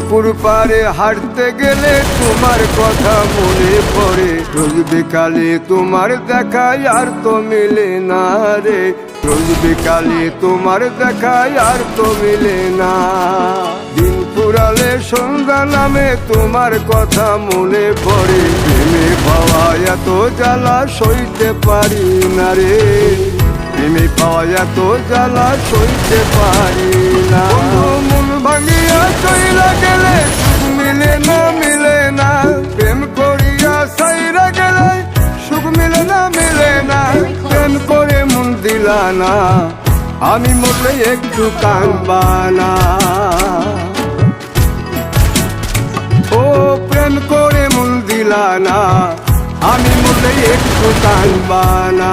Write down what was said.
পুকুর পাড়ে হাঁটতে গেলে তোমার কথা মনে পড়ে, রোজ বিকালে তোমার দেখায় আর তো মিলে না রে, রোজ বিকালে তোমার দেখায় আর তো মিলে না। দিন ফুরালে সন্ধ্যা নামে তোমার কথা মনে পড়ে, প্রেমে পাওয়া এত জ্বালা সইতে পারি না রে, প্রেমে পাওয়া এত জ্বালা সইতে পারি না। মন ভাঙিয়া চইলা গেলে সুখ মিলে না, মিলে না, প্রেম করিয়া সাইরা গেলে সুখ মিলে না, মিলে না, প্রেম করে মন দিলা না, আমি মরলে একটু কাঁদবা না। ও প্রেম করে মন দিলা না, আমি মরলে একটু কাঁদবা না।